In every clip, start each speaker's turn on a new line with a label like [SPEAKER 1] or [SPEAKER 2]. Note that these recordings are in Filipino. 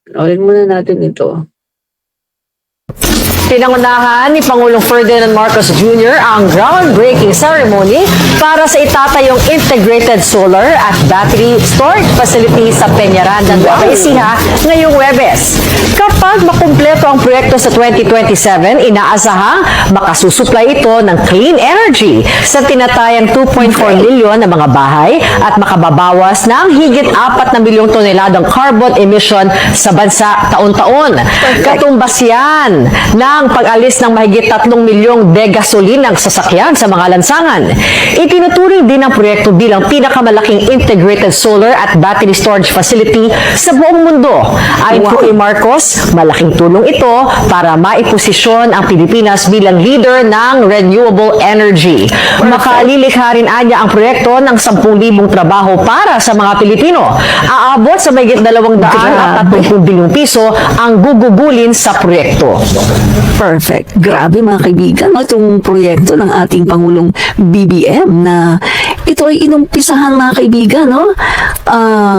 [SPEAKER 1] Panoorin muna natin ito.
[SPEAKER 2] Pinangunahan ni Pangulong Ferdinand Marcos Jr. ang groundbreaking ceremony para sa itatayong integrated solar at battery storage facility sa Peñaranda, Nueva Ecija ngayong Huwebes. Kapag makumpleto ang proyekto sa 2027, inaasahang makasusupply ito ng clean energy sa tinatayang 2.4 milyon na mga bahay at makababawas ng higit 4 na milyong toneladang carbon emission sa bansa taon-taon. Katumbas yan ng pag-alis ng mahigit 3 milyong degasolinang sasakyan sa mga lansangan. Itinuturing din ang proyekto bilang pinakamalaking integrated solar at battery storage facility sa buong mundo. Ayon po kay Marcos, malaking tulong ito para maiposisyon ang Pilipinas bilang leader ng renewable energy. Makalilikha rin anya ang proyekto ng 10,000 trabaho para sa mga Pilipino. Aabot sa mahigit 230 bilyong piso ang gugugulin sa proyekto.
[SPEAKER 3] Perfect. Grabe mga kaibigan, itong proyekto ng ating Pangulong BBM na ito ay inumpisahan mga kaibigan, no?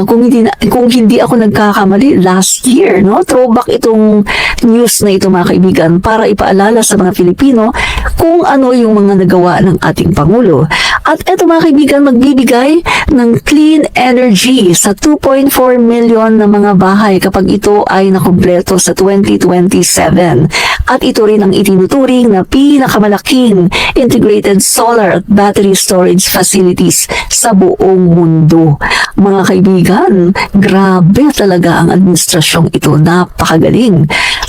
[SPEAKER 3] Kung hindi ako nagkakamali, last year, no? Throwback itong news na ito mga kaibigan para ipaalala sa mga Pilipino kung ano yung mga nagawa ng ating Pangulo. At ito mga kaibigan, magbibigay ng clean energy sa 2.4 million na mga bahay kapag ito ay nakumpleto sa 2027. At ito rin ang itinuturing na pinakamalaking integrated solar at battery storage facilities sa buong mundo. Mga kaibigan, grabe talaga ang administrasyong ito, napakagaling.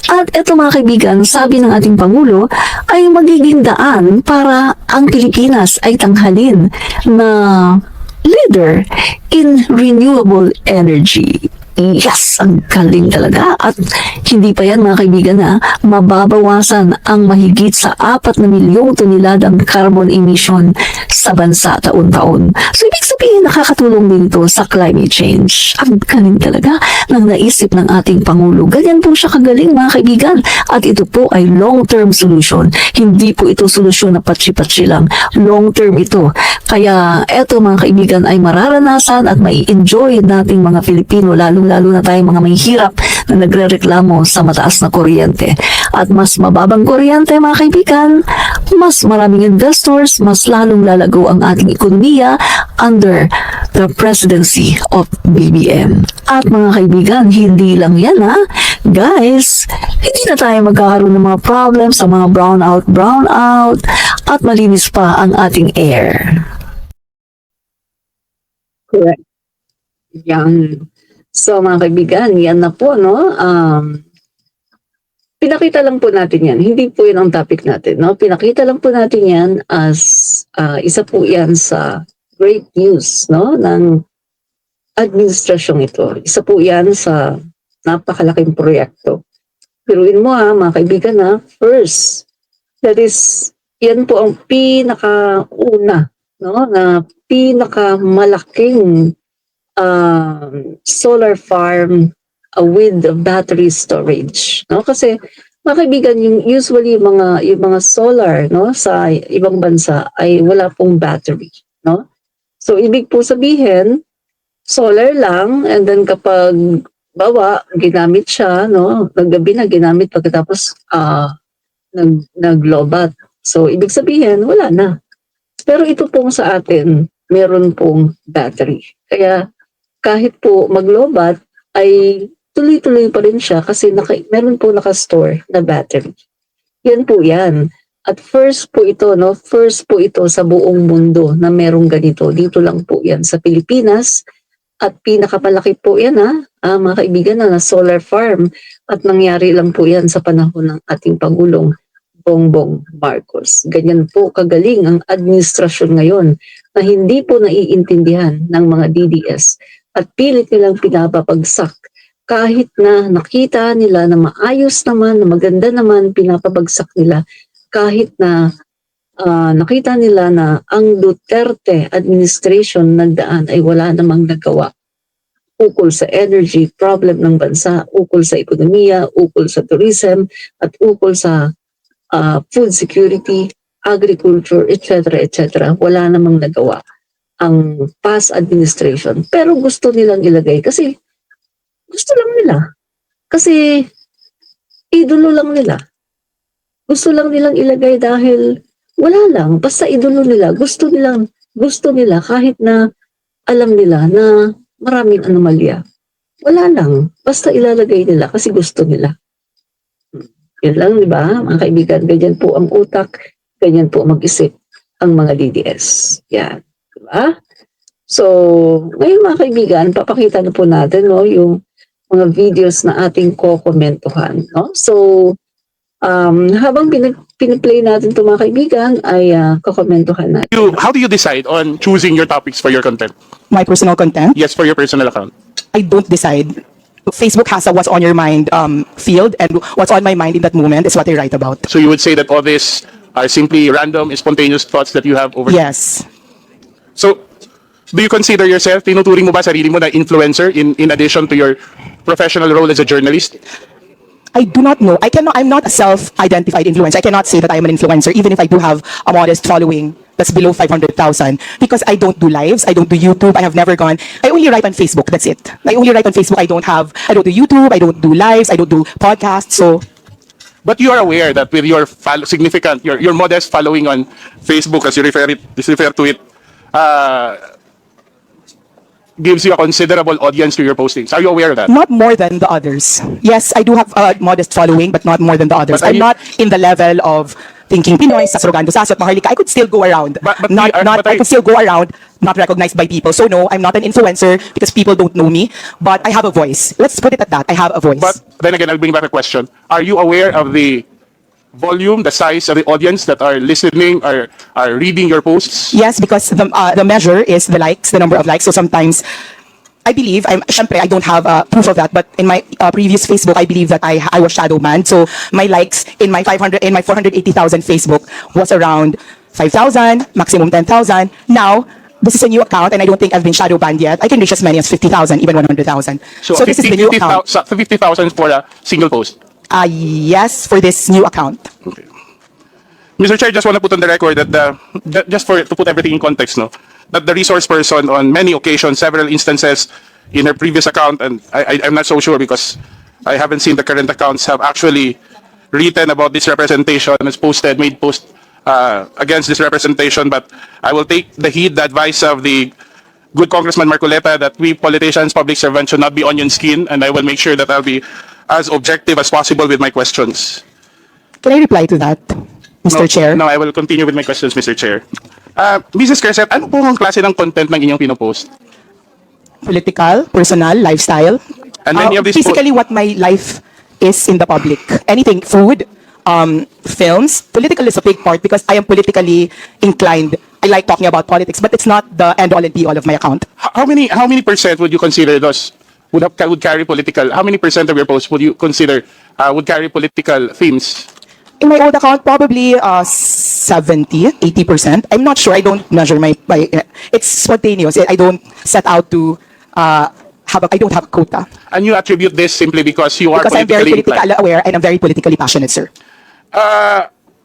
[SPEAKER 3] At ito mga kaibigan, sabi ng ating Pangulo, ay magiging daan para ang Pilipinas ay tanghalin na leader in renewable energy. Yes, ang galing talaga. At hindi pa yan mga kaibigan na mababawasan ang mahigit sa 4 na milyong toneladang carbon emission sa bansa taon-taon. So ibig sabihin nakakatulong din ito sa climate change. Ang galing talaga ng naisip ng ating Pangulo. Ganyan po siya kagaling mga kaibigan. At ito po ay long-term solution. Hindi po ito solusyon na patsi-patsi lang. Long-term ito. Kaya eto mga kaibigan ay mararanasan at mai-enjoy nating mga Pilipino, lalo na tayong mga may hirap na nagrereklamo sa mataas na kuryente. At mas mababang kuryente mga kaibigan, mas maraming investors, mas lalong lalago ang ating ekonomiya under the presidency of BBM. At mga kaibigan, hindi lang yan ha. Guys, hindi na tayo magkakaroon ng mga problems sa mga brownout, at malinis pa ang ating air.
[SPEAKER 1] Correct. Yan. So mga kaibigan, yan na po, no? Pinakita lang po natin yan. Hindi po yun ang topic natin, no? Pinakita lang po natin yan as isa po yan sa great news, no? Ng administrasyong ito. Isa po yan sa napakalaking proyekto. Piruin mo mga kaibigan first, that is, yan po ang pinakauna, no? Na pinakamalaking solar farm with battery storage, no? Kasi mga kaibigan, yung usually yung mga solar, no, sa ibang bansa ay wala pong battery, no? So ibig po sabihin solar lang, and then kapag ginamit siya, no, naggabi na ginamit pagkatapos naglobat. So ibig sabihin wala na. Pero ito pong sa atin meron pong battery. Kaya kahit po maglobat, ay tuloy-tuloy pa rin siya kasi meron po nakastore na battery. Yan po yan. At first po ito, no? First po ito sa buong mundo na merong ganito. Dito lang po yan sa Pilipinas. At pinakapalaki po yan mga kaibigan na solar farm. At nangyari lang po yan sa panahon ng ating Pangulong Bongbong Marcos. Ganyan po kagaling ang administrasyon ngayon na hindi po naiintindihan ng mga DDS. At pilit nilang pinapabagsak kahit na nakita nila na maayos naman, na maganda naman, pinapabagsak nila kahit na nakita nila na ang Duterte administration nagdaan ay wala namang nagawa ukol sa energy problem ng bansa, ukol sa ekonomiya, ukol sa tourism, at ukol sa food security, agriculture, etc. etc. Wala namang nagawa ang past administration. Pero gusto nilang ilagay kasi gusto lang nila. Kasi idolo lang nila. Gusto lang nilang ilagay dahil wala lang. Basta idolo nila. Gusto nila kahit na alam nila na maraming anomalya. Wala lang. Basta ilalagay nila kasi gusto nila. Yan lang, di ba? Mga kaibigan, ganyan po ang utak, ganyan po mag-isip ang mga DDS. Yan. Di ba? So, ngayon mga kaibigan, papakita na po natin no, yung mga videos na ating kokomentuhan. No? So, habang piniplay natin ito mga kaibigan, ay kokomentuhan natin.
[SPEAKER 4] How do you decide on choosing your topics for your content?
[SPEAKER 5] My personal content,
[SPEAKER 4] Yes, for your personal account.
[SPEAKER 5] I don't decide. Facebook has a what's on your mind field, and what's on my mind in that moment is what I write about.
[SPEAKER 4] So you would say that all this are simply random, spontaneous thoughts that you have over.
[SPEAKER 5] Yes.
[SPEAKER 4] So, do you consider yourself, tinuturing mo ba sarili mo na influencer in addition to your professional role as a journalist?
[SPEAKER 5] I do not know. I'm not a self-identified influencer. I cannot say that I am an influencer, even if I do have a modest following that's below 500,000, because I don't do lives. I don't do YouTube. I have never gone. I only write on Facebook. That's it. I only write on Facebook. I don't do YouTube. I don't do lives. I don't do podcasts. So,
[SPEAKER 4] But you are aware that with your significant, your modest following on Facebook, as you refer to it, gives you a considerable audience to your postings. Are you aware of that?
[SPEAKER 5] not more than the others. Yes, I do have a modest following, but not more than the others.
[SPEAKER 4] But are
[SPEAKER 5] I'm
[SPEAKER 4] you-
[SPEAKER 5] not in the level of thinking Pinoy, Sasurogando, Sasot, Maharlika. I could still go around.
[SPEAKER 4] But
[SPEAKER 5] not,
[SPEAKER 4] you are-
[SPEAKER 5] not,
[SPEAKER 4] but
[SPEAKER 5] I could still go around, not recognized by people. So no, I'm not an influencer because people don't know me, but I have a voice. Let's put it at that. I have a voice.
[SPEAKER 4] But then again, I'll bring back a question. Are you aware of the volume, the size of the audience that are listening, are reading your posts?
[SPEAKER 5] Yes, because the measure is the likes, the number of likes. So sometimes I believe syempre, I don't have proof of that, but in my previous Facebook, I believe that I was shadow banned. So my likes in my 480,000 Facebook was around 5,000, maximum 10,000. Now, this is a new account, and I don't think I've been shadow banned yet. I can reach as many as 50,000, even 100,000. So this is the new account.
[SPEAKER 4] 50,000 for a single post.
[SPEAKER 5] Yes, for this new account.
[SPEAKER 4] Mr. Chair, just want to put on the record that to put everything in context, no, that the resource person on many occasions, several instances in her previous account, and I'm not so sure because I haven't seen the current accounts, have actually written about this representation, has made post against this representation. But I will take the advice of the good Congressman Marcoleta that we politicians, public servants should not be onion skin, and I will make sure that I'll be as objective as possible with my questions.
[SPEAKER 5] Can I reply to that, Mr. Chair?
[SPEAKER 4] No, I will continue with my questions, Mr. Chair. Mrs. Crescent, ano po ang klase ng content ng inyong pinopost?
[SPEAKER 5] Political, personal, lifestyle.
[SPEAKER 4] And many of these
[SPEAKER 5] Basically, what my life is in the public. Anything, food, films. Political is a big part because I am politically inclined. I like talking about politics, but it's not the end all and be all of my account.
[SPEAKER 4] How many percent would you consider those would carry political? How many percent of your posts would you consider would carry political themes?
[SPEAKER 5] In my old account, probably 70, 80%. I'm not sure. I don't measure it's spontaneous. I don't set out to I don't have a quota.
[SPEAKER 4] And you attribute this simply because you are
[SPEAKER 5] Because I'm very
[SPEAKER 4] politically
[SPEAKER 5] politically
[SPEAKER 4] inclined.
[SPEAKER 5] aware and I'm very politically passionate, sir.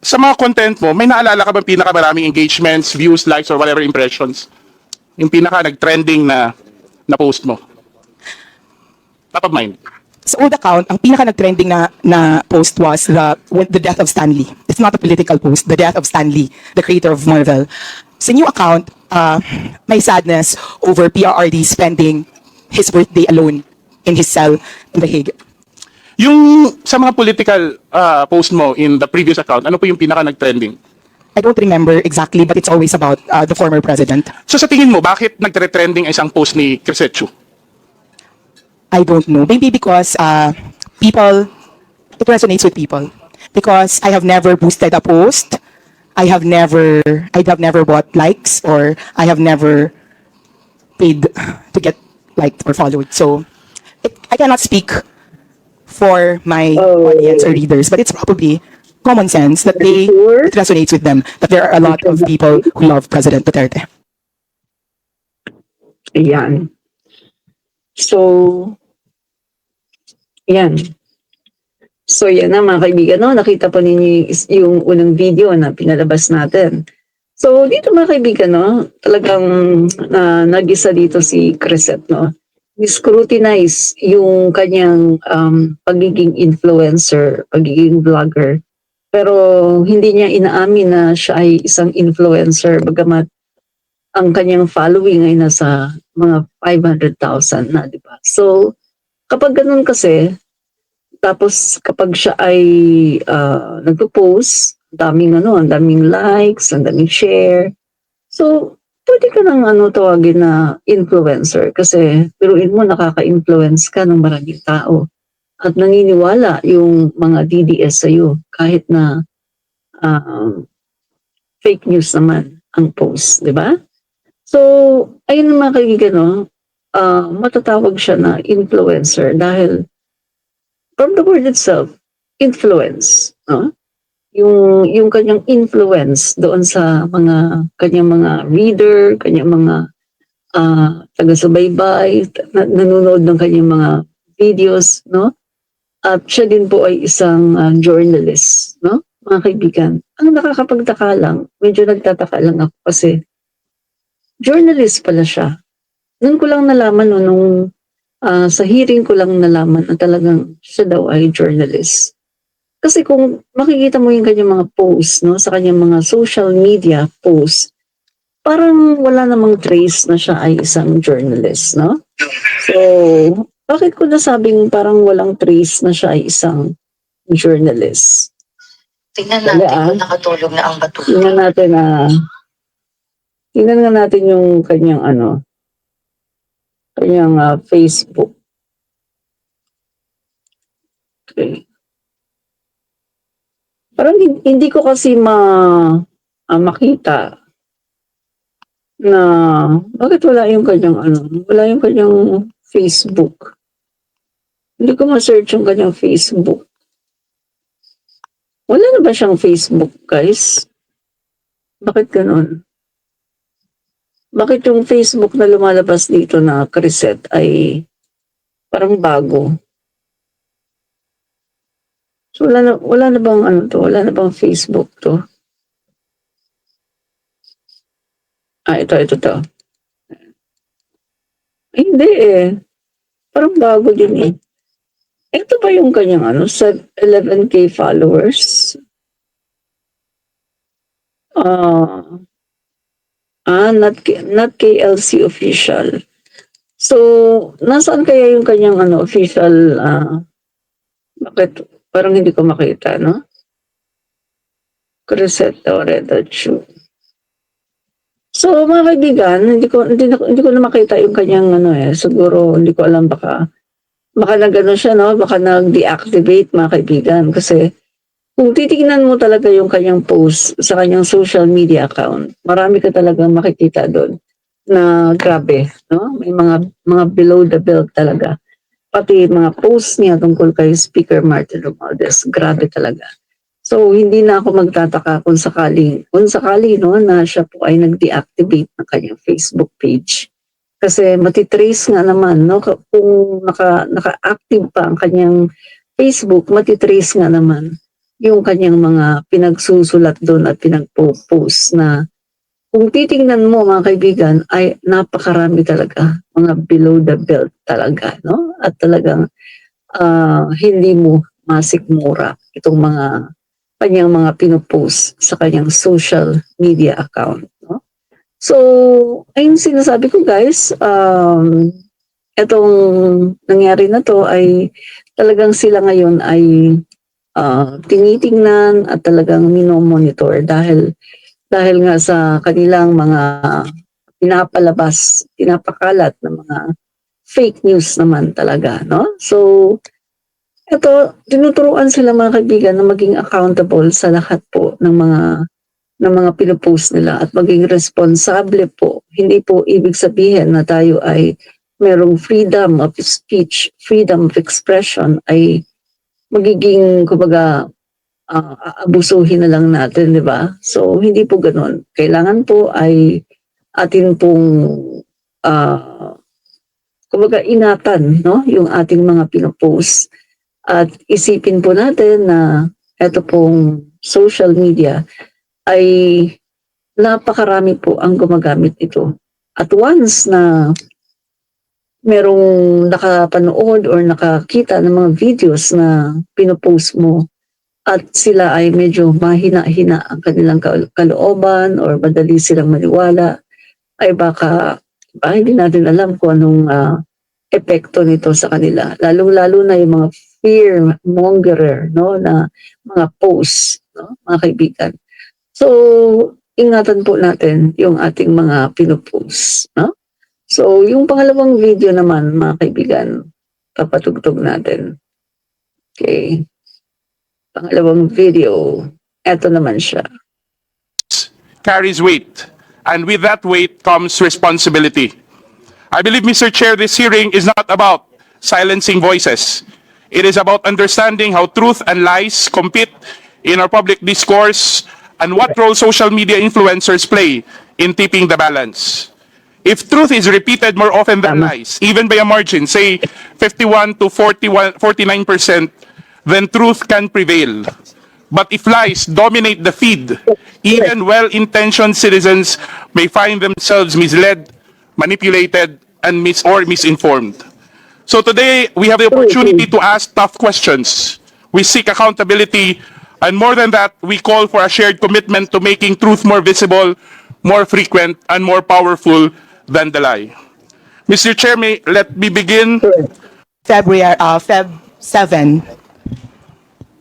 [SPEAKER 4] Sa mga content mo, may naalala ka bang pinakamaraming engagements, views, likes, or whatever impressions? Yung pinaka nag-trending na post mo? Top of mind.
[SPEAKER 5] Sa old account, ang pinaka nag-trending na post was the death of Stan Lee. It's not a political post, the death of Stan Lee, the creator of Marvel. Sa new account, my sadness over PRRD spending his birthday alone in his cell in The Hague.
[SPEAKER 4] Yung sa mga political post mo in the previous account, ano po yung pinaka nag-trending?
[SPEAKER 5] I don't remember exactly, but it's always about the former president.
[SPEAKER 4] So sa tingin mo, bakit nagtre-trending isang post ni Crescencio?
[SPEAKER 5] I don't know. Maybe because it resonates with people. Because I have never boosted a post. I have never bought likes, or I have never paid to get liked or followed. So I cannot speak for my audience or readers, but it's probably common sense that it resonates with them, that there are a lot of people who love President Duterte.
[SPEAKER 1] Ayan. So, yan. So, yan na mga kaibigan. No? Nakita po ninyo yung unang video na pinalabas natin. So, dito mga kaibigan, no? Talagang nag-isa dito si Crescent, no? scrutinize yung kanyang pagiging influencer, pagiging vlogger. Pero hindi niya inaamin na siya ay isang influencer bagamat ang kanyang following ay nasa mga 500,000 na, di ba? So, kapag ganun kasi, tapos kapag siya ay nagpo-post, ang daming likes, ang daming share. So, pwede ka nang tawagin na influencer kasi biruin mo nakaka-influence ka ng maraming tao at naniniwala yung mga DDS sa'yo kahit na um, fake news naman ang post, di ba? So, ayun mga kaibigan, no? Matatawag siya na influencer dahil from the word itself, influence, no? Yung kanyang influence doon sa mga kanyang mga reader, kanyang mga taga-subaybay, nanonood ng kanyang mga videos, no? At siya din po ay isang journalist, no? Mga kaibigan. Ang nakakapagtaka lang, medyo nagtataka lang ako kasi journalist pala siya. Noon ko lang nalaman, no, nung sa hearing ko lang nalaman na talagang siya daw ay journalist. Kasi kung makikita mo yung kanyang mga posts, no, sa kanyang mga social media posts, parang wala namang trace na siya ay isang journalist, no? So, bakit ko nasabing parang walang trace na siya ay isang journalist?
[SPEAKER 6] Tingnan
[SPEAKER 1] Dali,
[SPEAKER 6] natin kung nakatulog na ang batuta.
[SPEAKER 1] Tingnan nga natin yung kanyang kanyang Facebook. Okay. Parang hindi ko kasi makita na bakit wala yung kanyang wala yung kanyang Facebook. Hindi ko ma-search yung kanyang Facebook. Wala na ba siyang Facebook, guys? Bakit ganun? Bakit yung Facebook na lumalabas dito na Crisette ay parang bago? So wala na bang wala na bang Facebook to? Ito to. Ay, hindi eh. Parang bago din eh. Ito ba yung kanyang sa 11K followers? Not KLC official. So, nasaan kaya yung kanyang official, bakit parang hindi ko makita, no? Crisette Loreto Chu. So, mga kaibigan, hindi ko na makita yung kanyang siguro, hindi ko alam baka nag siya, no? Baka nag-deactivate, mga kaibigan, kasi kung titignan mo talaga yung kanyang post sa kanyang social media account, marami ka talagang makikita doon na grabe, no? May mga below the belt talaga. Pati mga posts niya tungkol kay Speaker Martin Romualdez, grabe talaga. So, hindi na ako magtataka kung sakali no, na siya po ay nag-deactivate ng kanyang Facebook page. Kasi matitrace nga naman, no, kung naka-active pa ang kanyang Facebook, matitrace nga naman yung kanyang mga pinagsusulat doon at pinagpo-post na kung titingnan mo mga kaibigan ay napakarami talaga, mga below the belt talaga, no? At talagang hindi mo masikmura itong mga kanyang mga pinopost sa kanyang social media account, no? So, ayun sinasabi ko guys, itong nangyari na to ay talagang sila ngayon ay tinitingnan at talagang minomonitor dahil nga sa kanilang mga pinapakalat na mga fake news naman talaga, no? So, ito, tinuturuan sila mga kaibigan na maging accountable sa lahat po ng mga pinopost nila at maging responsable po. Hindi po ibig sabihin na tayo ay merong freedom of speech, freedom of expression ay magiging, kumbaga, aabusuhin na lang natin, di ba? So, hindi po ganun. Kailangan po ay atin pong, kumbaga, ingatan, no? Yung ating mga pinopost. At isipin po natin na ito pong social media ay napakarami po ang gumagamit ito. At once na merong nakapanood or nakakita ng mga videos na pinopost mo at sila ay medyo mahina-hina ang kanilang kalooban or madali silang maniwala, ay baka hindi natin alam kung anong epekto nito sa kanila. Lalo-lalo na yung mga fear mongerer, no, na mga posts, no, mga kaibigan. So, ingatan po natin yung ating mga pinopost, no? So, yung pangalawang video naman, mga kaibigan, papatugtog natin. Okay. Pangalawang video, eto naman siya.
[SPEAKER 4] Carries weight, and with that weight comes responsibility. I believe, Mr. Chair, this hearing is not about silencing voices. It is about understanding how truth and lies compete in our public discourse and what role social media influencers play in tipping the balance. If truth is repeated more often than lies, even by a margin, say 51 to 49%, then truth can prevail. But if lies dominate the feed, even well-intentioned citizens may find themselves misled, manipulated, and misinformed. So today, we have the opportunity to ask tough questions. We seek accountability, and more than that, we call for a shared commitment to making truth more visible, more frequent, and more powerful than the lie. Mr. Chair, let me begin.
[SPEAKER 5] Feb 7,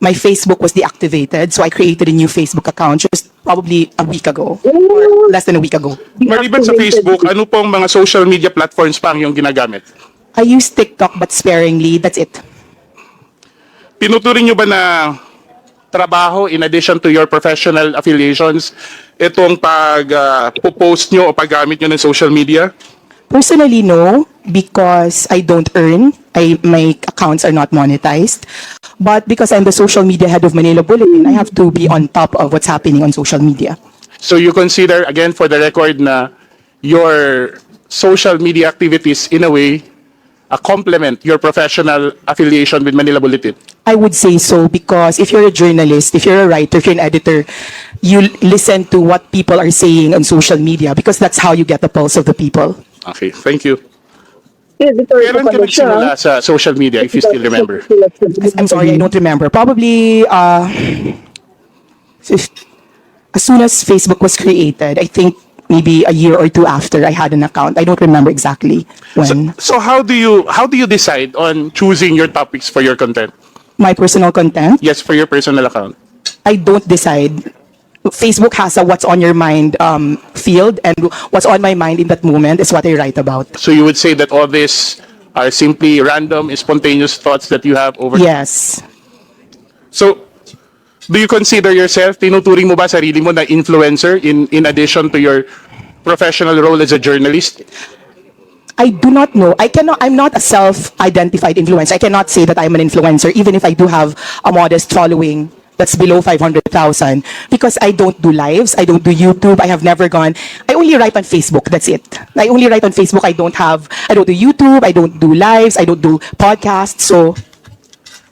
[SPEAKER 5] my Facebook was deactivated, so I created a new Facebook account just probably a week ago, or less than a week ago.
[SPEAKER 4] Maliban sa Facebook, ano pong mga social media platforms pa ang iyong ginagamit?
[SPEAKER 5] I use TikTok but sparingly, that's it.
[SPEAKER 4] Tinuturing niyo ba na trabaho in addition to your professional affiliations itong pag-post nyo o paggamit nyo ng social media?
[SPEAKER 5] Personally, no, because I don't earn. My accounts are not monetized. But because I'm the social media head of Manila Bulletin, I have to be on top of what's happening on social media.
[SPEAKER 4] So you consider, again for the record, na your social media activities in a way complement your professional affiliation with Manila Bulletin?
[SPEAKER 5] I would say so because if you're a journalist, if you're a writer, if you're an editor, you listen to what people are saying on social media because that's how you get the pulse of the people.
[SPEAKER 4] Okay, thank you.
[SPEAKER 1] Editor
[SPEAKER 4] Kailan
[SPEAKER 1] ko
[SPEAKER 4] ka
[SPEAKER 1] pala siya.
[SPEAKER 4] nagsimula sa social media, if you still remember?
[SPEAKER 5] I'm sorry, I don't remember. Probably as soon as Facebook was created, I think maybe a year or two after I had an account. I don't remember exactly when.
[SPEAKER 4] So how do you decide on choosing your topics for your content?
[SPEAKER 5] My personal content,
[SPEAKER 4] Yes, for your personal account.
[SPEAKER 5] I don't decide. Facebook has a what's on your mind field, and what's on my mind in that moment is what I write about.
[SPEAKER 4] So you would say that all this are simply random, spontaneous thoughts that you have over.
[SPEAKER 5] Yes.
[SPEAKER 4] So, do you consider yourself, tinuturing mo ba sarili mo na influencer in addition to your professional role as a journalist?
[SPEAKER 5] I do not know. I'm not a self-identified influencer. I cannot say that I'm an influencer, even if I do have a modest following that's below 500,000, because I don't do lives. I don't do YouTube. I have never gone. I only write on Facebook. That's it. I only write on Facebook. I don't do YouTube. I don't do lives. I don't do podcasts. So,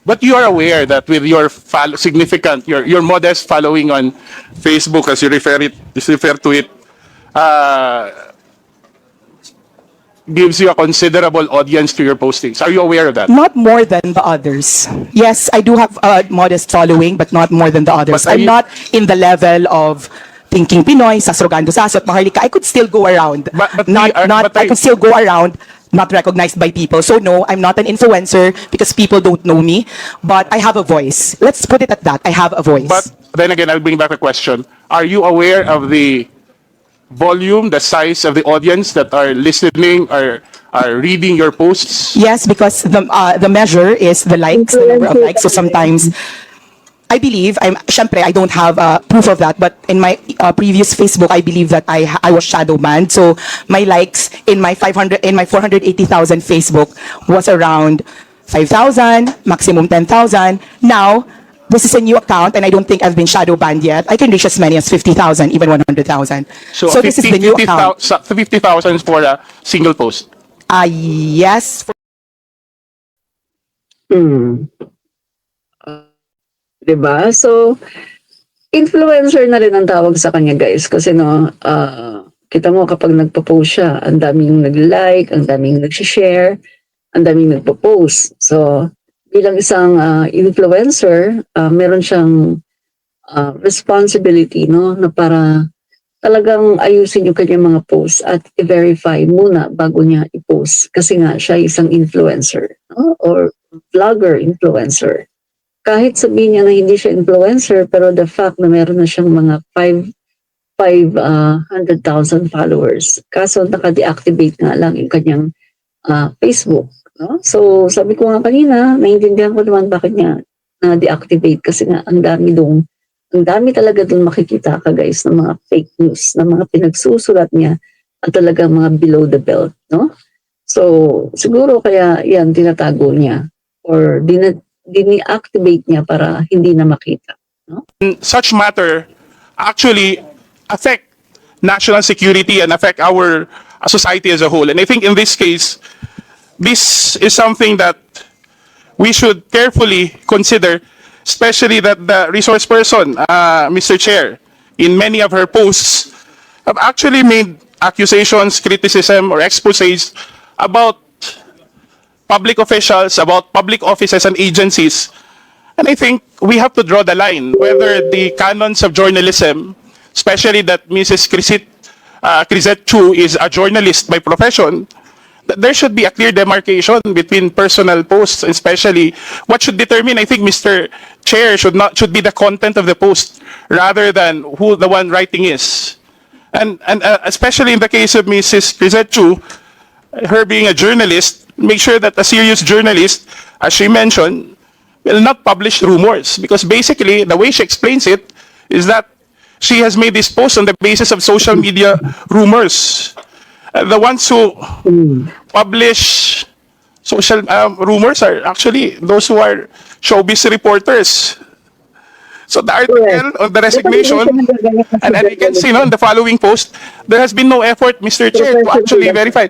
[SPEAKER 4] But you are aware that with your significant, your modest following on Facebook, as you refer to it, gives you a considerable audience to your postings. Are you aware of that?
[SPEAKER 5] not more than the others. Yes, I do have a modest following, but not more than the others.
[SPEAKER 4] But are
[SPEAKER 5] I'm
[SPEAKER 4] you-
[SPEAKER 5] not in the level of Thinking Pinoy, Sasrogando Sasot, Maharlika. I could still go around.
[SPEAKER 4] But
[SPEAKER 5] I could still go around, not recognized by people. So no, I'm not an influencer because people don't know me, but I have a voice. Let's put it at that. I have a voice.
[SPEAKER 4] But then again, I'll bring back the question. Are you aware of the volume, the size of the audience that are listening, are reading your posts?
[SPEAKER 5] Yes, because the measure is the likes, the number of likes. So sometimes I believe syempre, I don't have proof of that, but in my previous Facebook, I believe that I was shadow banned. So my likes in my 480,000 Facebook was around 5,000, maximum 10,000. Now, this is a new account, and I don't think I've been shadow banned yet. I can reach as many as 50,000, even 100,000. So this is the new account.
[SPEAKER 4] 50,000 for a single post.
[SPEAKER 5] Yes.
[SPEAKER 1] Diba? So, influencer na rin ang tawag sa kanya, guys. Kasi Kita mo kapag nagpo-post siya, ang daming nag-like, ang daming nag-share, ang daming nagpo-post. So, bilang isang influencer, meron siyang responsibility, no, na para talagang ayusin yung kanyang mga posts at i-verify muna bago niya i-post. Kasi nga, siya ay isang influencer, no? Or vlogger influencer. Kahit sabihin niya na hindi siya influencer, pero the fact na meron na siyang mga 500,000 followers. Kaso naka-deactivate nga lang yung kanyang Facebook. No? So sabi ko nga kanina, naiintindihan ko naman bakit niya na-deactivate kasi nga ang dami talaga doon makikita ka guys ng mga fake news, ng mga pinagsusulat niya at talagang mga below the belt. No? So siguro kaya yan tinatago niya or dini-activate niya para hindi na makita.
[SPEAKER 4] Such matter actually affect national security and affect our society as a whole. And I think in this case, this is something that we should carefully consider, especially that the resource person, Mr. Chair, in many of her posts, have actually made accusations, criticism, or exposés about public officials, about public offices and agencies. And I think we have to draw the line whether the canons of journalism, especially that Mrs. Crisette Chu is a journalist by profession, that there should be a clear demarcation between personal posts, especially what should determine, I think, Mr. Chair, should be the content of the post rather than who the one writing is. And especially in the case of Mrs. Crisette Chu, her being a journalist, make sure that a serious journalist, as she mentioned, will not publish rumors. Because basically, the way she explains it is that she has made this post on the basis of social media rumors. The ones who publish social rumors are actually those who are showbiz reporters. So the article on the resignation, and you can see no, in the following post, there has been no effort, Mr. Chair, to actually verify.